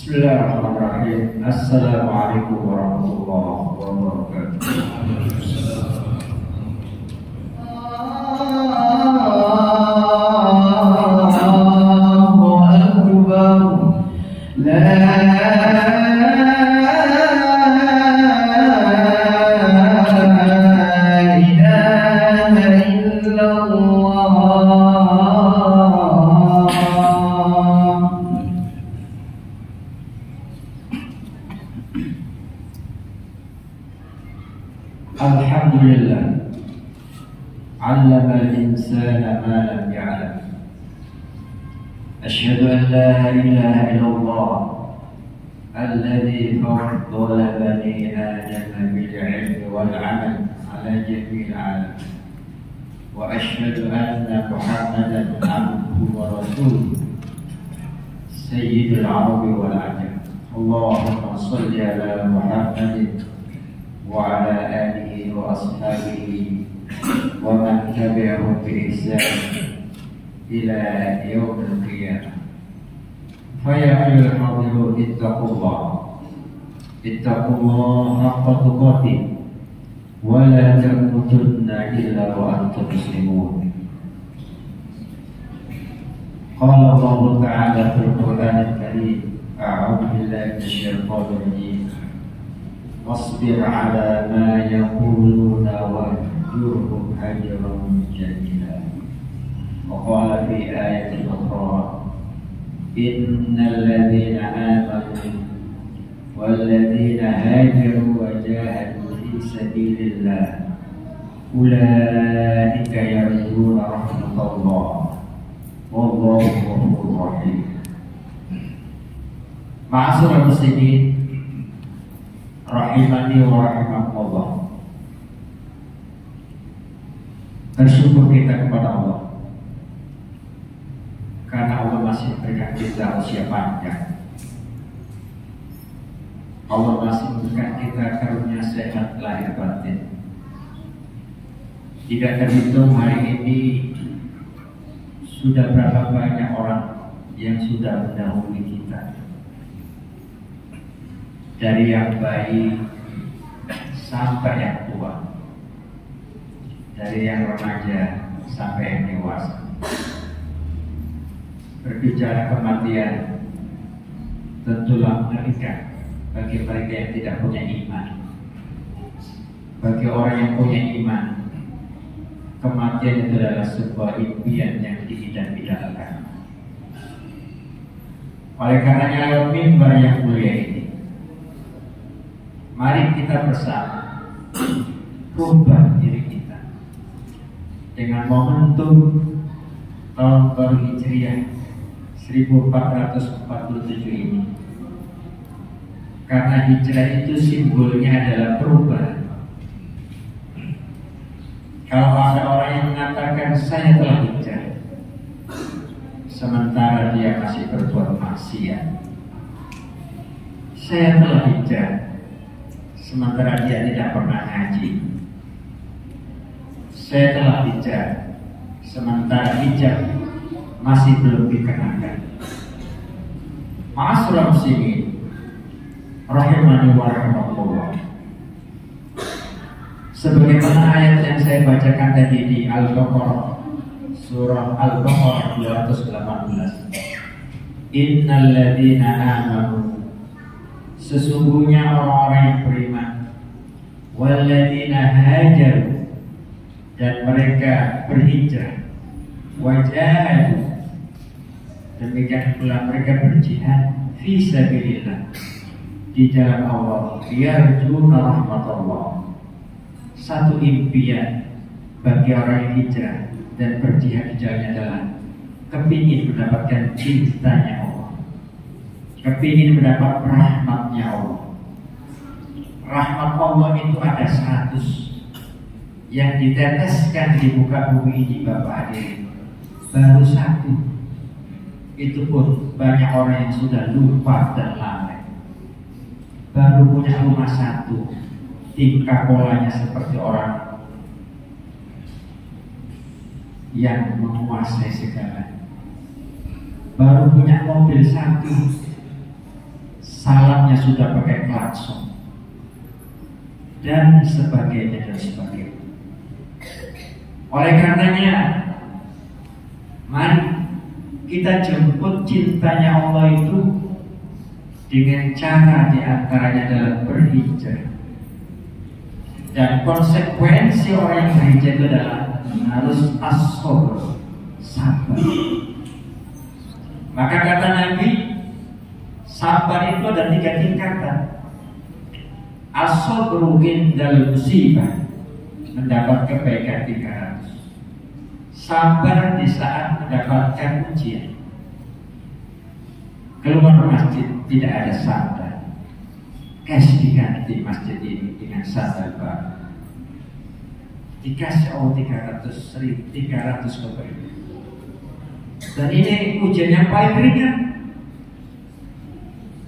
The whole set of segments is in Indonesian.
Bismillahirrahmanirrahim. Assalamualaikum warahmatullahi wabarakatuh. Allahu Akbar. La ilaha illallah. Alhamdulillah, 'allama al-insana ma lam ya'lam. Asyhadu an la ilaha illallah alladzi faddala bani Adam bil 'ilmi wal 'amal 'ala jami'il 'alam. Wa asyhadu anna Muhammadan 'abduhu wa rasuluhu sayyidul 'arabi wal 'ajam. Allahumma shalli 'ala Muhammadin wa 'ala alihi wa ashabihi wa man tabi'ahum bi ihsan ila yaumil qiyamah. Fa ya ayyuhal hadirun ittaqullah haqqa tuqatih wa la tamutunna illa wa antum muslimun. Qala Allah Ta'ala fil Qur'anil Karim, a'udzu billahi minasyaitonir rajim. Wasbir 'ala ma yaquluna wahjurhum hajran jamila. Wa qala fi ayatin ukhra, innal ladzina amanu wal ladzina hajaru wa jahadu fi sabilillah ulaika yarjuna rahmatallah wallahu ghafurur rahim. Ma'asyiral muslimin rahimani wa rahimakumullah. Bersyukur kita kepada Allah karena Allah masih memberikan kita usia panjang. Allah masih memberikan kita karunia sehat lahir batin. Tidak terhitung hari ini sudah berapa banyak orang yang sudah mendahului kita, dari yang bayi sampai yang tua, dari yang remaja sampai yang dewasa. Berbicara kematian tentulah mengerikan bagi mereka yang tidak punya iman. Bagi orang yang punya iman, kematian itu adalah sebuah impian yang diidam-idamkan. Oleh karenanya lewat mimbar yang mulia ini, mari kita bersama rubah diri kita dengan momentum tahun baru Hijriah 1447 ini. Karena hijrah itu simbolnya adalah perubahan. Kalau ada orang yang mengatakan saya telah hijrah, sementara dia masih berbuat maksiat, saya telah hijrah, sementara dia tidak pernah ngaji, saya telah hijrah, sementara hijab masih belum dikenakan. Ma'asyiral muslimin rahimani wa rahimakumullah. Sebagaimana ayat yang saya bacakan tadi di Al-Baqarah, surah Al-Baqarah 218. Innal ladzina amanu, sesungguhnya orang-orang yang beriman, wal ladzina hajaru, dan mereka berhijrah, wajahadu, demikian pula mereka berjihad fi sabilillah, di jalan Allah, yarjuna rahmatullah. Satu impian bagi orang yang hijrah dan berjihad di jalannya adalah kepingin mendapatkan cintanya Allah, kepingin mendapat rahmatnya Allah. Rahmat Allah itu ada 100 yang diteteskan di muka bumi ini, Bapak hadirin, baru 1. Itu pun banyak orang yang sudah lupa dan lalai. Baru punya rumah 1, tingkah polanya seperti orang yang menguasai segala. Baru punya mobil 1, salamnya sudah pakai klakson, dan sebagainya dan sebagainya. Oleh karenanya, mari kita jemput cintanya Allah itu dengan cara diantaranya adalah berhijrah. Dan konsekuensi orang yang berhijrah itu adalah harus as-sabr, sabar. Maka kata Nabi, sabar itu ada 3 tingkatan. As-sabru indal musibah, mendapat kebaikan 300. Sabar di saat mendapatkan ujian. Keluar masjid tidak ada sabar, cash diganti masjid ini dengan sabar baru. Dikasih Allah 300 kebaikan. Dan ini ujian yang paling ringan.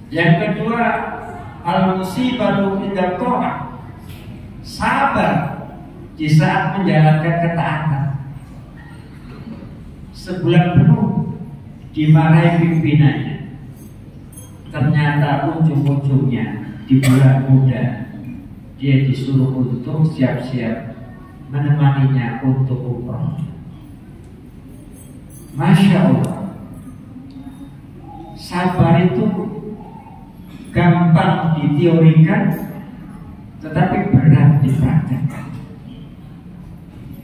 Yang kedua, al-musibatu inda ta'ah, sabar di saat menjalankan ketaatan. Sebulan penuh dimarahi pimpinannya, ternyata ujung-ujungnya di bulan muda dia disuruh untuk siap-siap menemaninya untuk umroh. Masya Allah, sabar itu gampang diteorikan, tetapi berat dipraktekkan.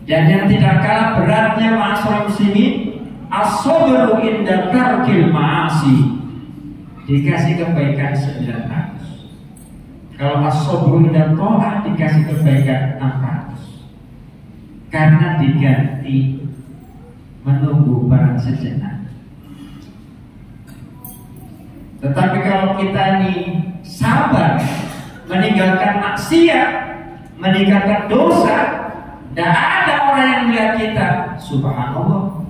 Dan yang tidak kalah beratnya ma'asyiral muslimin, as-sabru inda tarkil ma'asi, dikasih kebaikan 900. Kalau as-sabru inda ta'ah dikasih kebaikan 600. Karena diganti menunggu barang sejenak. Tetapi kalau kita ini sabar meninggalkan maksiat, meninggalkan dosa, tidak ada orang yang melihat kita. Subhanallah,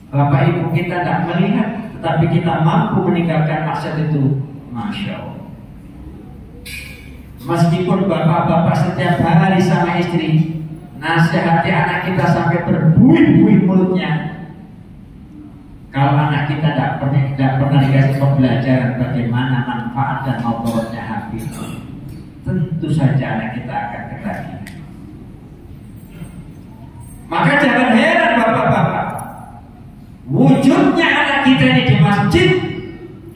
Bapak Ibu kita tidak melihat, tetapi kita mampu meninggalkan maksiat itu. Masya Allah. Meskipun bapak-bapak setiap hari sama istri nasihati anak kita sampai berbuih-buih mulutnya, kalau anak kita tidak pernah dikasih pembelajaran bagaimana manfaat dan mudaratnya habis, tentu saja anak kita akan ketagihan. Maka jangan heran bapak-bapak, wujudnya anak kita ini di masjid,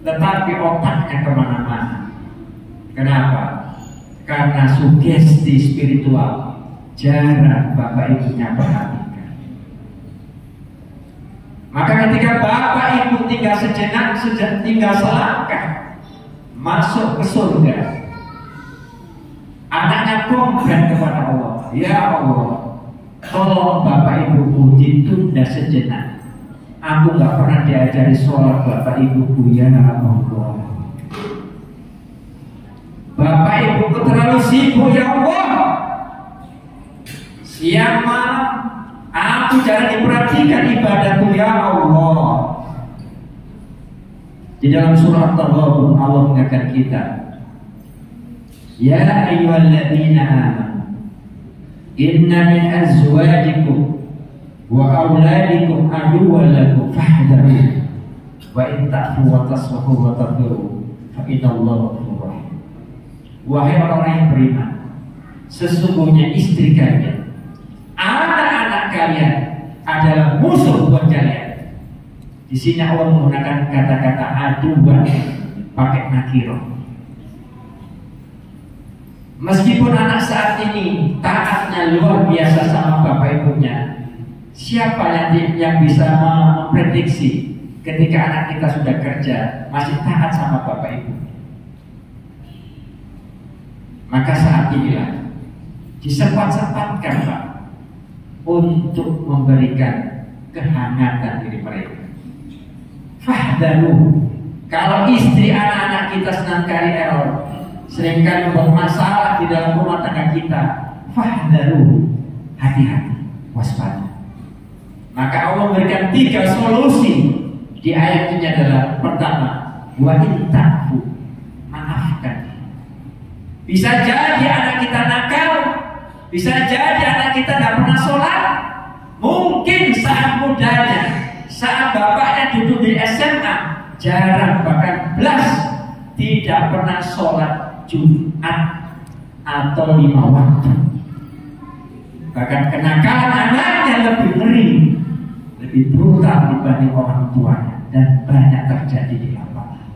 tetapi otaknya kemana-mana. Kenapa? Karena sugesti spiritual jarang bapak ibunya perhatikan. Maka ketika bapak ibu tinggal sejenak, tinggal selangkah masuk ke surga, anaknya komplain kepada Allah, ya Allah, tolong bapak ibuku ditunda sejenak. Aku gak pernah diajari sholat bapak ibuku, ya Allah. Bapak ibuku terlalu sibuk, ya Allah. Siang malam aku jarang diperhatikan ibadahku, ya Allah. Di dalam surah At-Taghabun Allah mengingatkan kita, ya ayyuhalladzina amanu inna min azwajikum wa auladikum aduwwan lakum fahdharu wa in ta'fu wa tasfahu wa taghfiru fa innallaha ghafurur rahim. Wahai orang yang beriman, sesungguhnya istri kalian, anak-anak kalian adalah musuh buat kalian. Di sini Allah menggunakan kata-kata aduan pakai nakirah. Meskipun anak saat ini taatnya luar biasa sama bapak ibunya, siapa yang bisa memprediksi ketika anak kita sudah kerja masih taat sama bapak ibu? Maka saat inilah disempat-sempatkan Pak untuk memberikan kehangatan diri mereka. Fahdharu, kalau istri anak-anak kita senangkali error, seringkali membuat masalah di dalam rumah tangga kita, fahdharu, hati-hati, waspada. Maka Allah memberikan 3 solusi di ayat ini adalah, pertama, wa in ta'fu, maafkan. Bisa jadi anak kita nakal, bisa jadi anak kita tidak pernah sholat. Mungkin saat mudanya, saat bapaknya duduk di SMA, jarang bahkan belas tidak pernah sholat Jumat atau 5 waktu. Bahkan kenakalan anaknya lebih ngeri, lebih brutal dibanding orang tuanya, dan banyak terjadi di lapangan.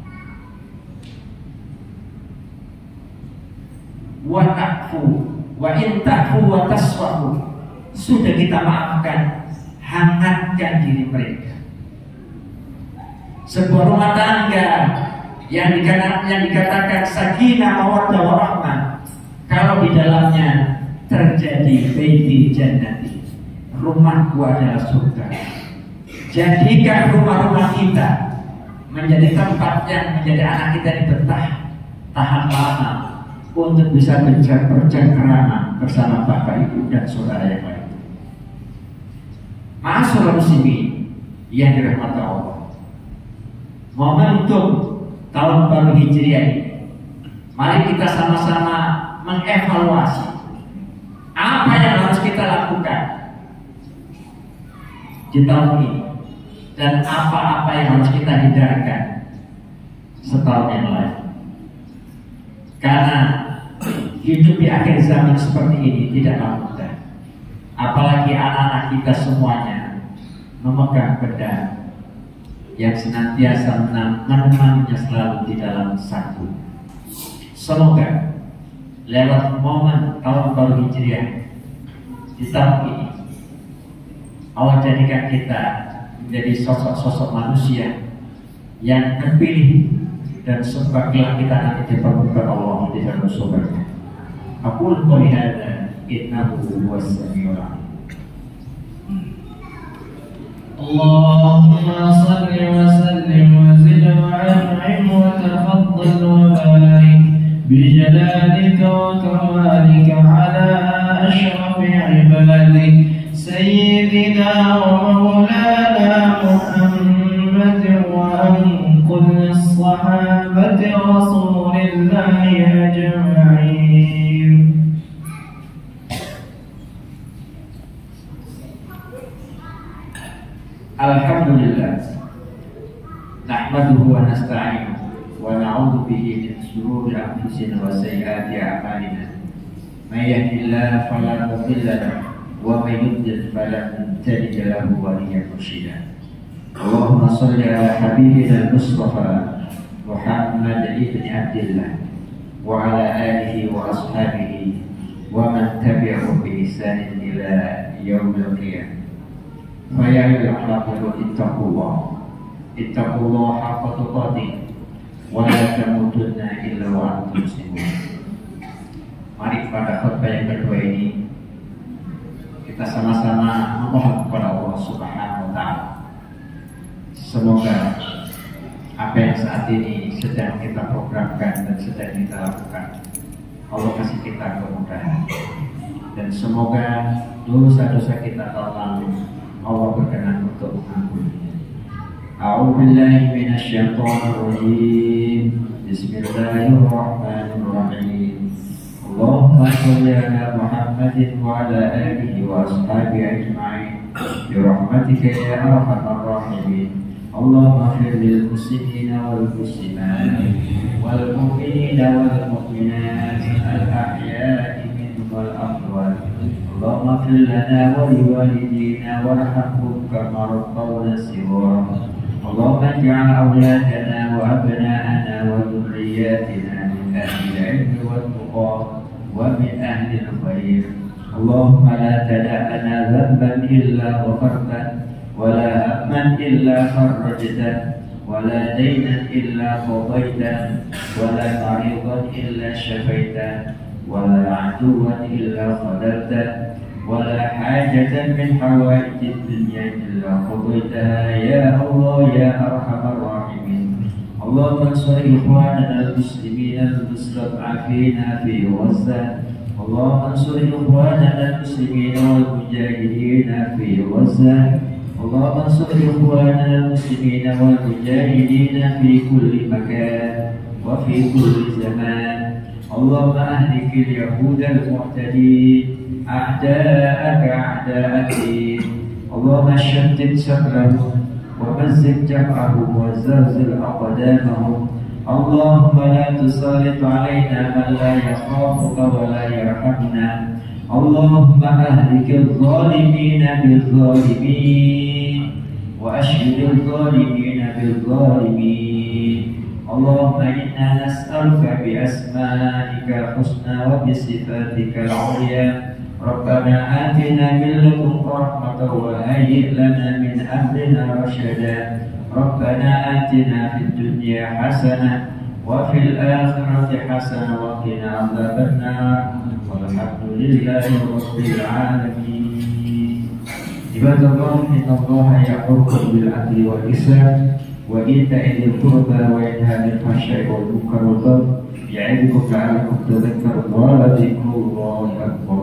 Wa ta'fu wa in ta'fu wa taswahu, sudah kita maafkan, hangatkan diri mereka. Sebuah rumah tangga yang dikatakan sakinah mawaddah warahmah, kalau di dalamnya terjadi baiti jannati, rumahku adalah surga. Jadikan rumah-rumah kita menjadi tempat yang menjadi anak kita dibetah tahan lama untuk bisa bercengkrama bersama bapak ibu dan saudara yang lain. Ma'asyiral muslimin yang dirahmati Allah, momentum tahun baru Hijriah ini, mari kita sama-sama mengevaluasi apa yang harus kita lakukan di tahun ini dan apa-apa yang harus kita hindarkan setahun yang lain. Karena hidup di akhir zaman seperti ini tidaklah mudah. Apalagi anak-anak kita semuanya memegang pedang yang senantiasa menemaninya selalu di dalam saku. Semoga lewat momen tahun baru Hijriah di tahun ini, Allah jadikan kita menjadi sosok-sosok manusia yang terpilih, dan sebagaimana kita nanti dipermuliakan Allah di dalam surga. Aqul qouli hadza innahu huwas samiul alim. Allahumma salli wa sallim wa zid wa an'im wa tafaddal wa barik bi jalalika wa kamalika ala ashrafil ibadik sayyidina wa maulana Muhammad wa an kulli sahabati rasulillahi ajma'in. Alhamdulillah, nahmaduhu wa nasta'inuhu wa na'udzu bihi min shururi anfusina wa sayyiati a'malina. May yahdihillahu fala mudilla lahu wa may yudlil fala tajida lahu waliyyan mursyida. Allahumma shalli ala habibina al-Mustafa Muhammad ibn Abdillah wa ala alihi wa ashabihi wa man tabi'ahum bi ihsanin ila yaumil qiyamah. Faya ayyuhal ittaqullah haqqa tuqatih wa la tamutunna illa wa antum muslimun. Mari pada khutbah yang kedua ini kita sama-sama memohon kepada Allah Subhanahu wa taala, semoga apa yang saat ini sedang kita programkan dan sedang kita lakukan, Allah kasih kita kemudahan, dan semoga dosa-dosa kita tahun lalu Allah berkenan untuk mengampuninya. A'udzu billahi minasyaitonir rajim. Bismillahirrahmanirrahim. Allahumma shalli ala Muhammadin wa ala alihi wa ashabihi ajma'in bi rahmatika ya arhamar rahimin. Allahumma ighfir lil muslimina wal muslimat wal mu'minina wal mu'minat al ahya'i minhum wal amwat. اللهم اغفر لنا ولوالدينا وارحمهم كما ربونا صغارا. اللهم اجعل اولادنا وابناءنا وذرياتنا من اهل العلم والتقى ومن اهل الخير. اللهم لا تدع لنا ذنبا الا غفرته ولا هما الا فرجته ولا دينا الا قضيته ولا مريضا الا شفيته ولا عدوا الا قدرته ولا حاجة من حوائج الدنيا إلا قضيتها يا الله يا أرحم الراحمين. اللهم انصر إخواننا المسلمين المستضعفين في غزة. اللهم انصر إخواننا المسلمين والمجاهدين في غزة. اللهم انصر إخواننا المسلمين والمجاهدين في كل مكان وفي كل زمان. اللهم أهلك اليهود المعتدين أعداءك أعداء الدين. اللهم شتت شملهم ومزق جمعهم وزلزل أقدامهم. اللهم لا تسلط علينا من لا يخافك ولا يرحمنا اللهم أهلك الظالمين بالظالمين وأشهد الظالمين بالظالمين اللهم إنا نسألك بأسمائك الحسنى وبصفاتك العليا ربنا آتنا من لدنك رحمة وهيئ لنا من أمرنا رشدا ربنا آتنا في الدنيا حسنة وفي الآخرة حسنة وقنا عذاب النار والحمد لله رب العالمين. عباد الله إن الله يأمركم بالعدل والإحسان وإيتاء ذي القربى وينهى عن الفحشاء والمنكر والبغي يعظكم لعلكم تذكرون ولذكر الله أكبر.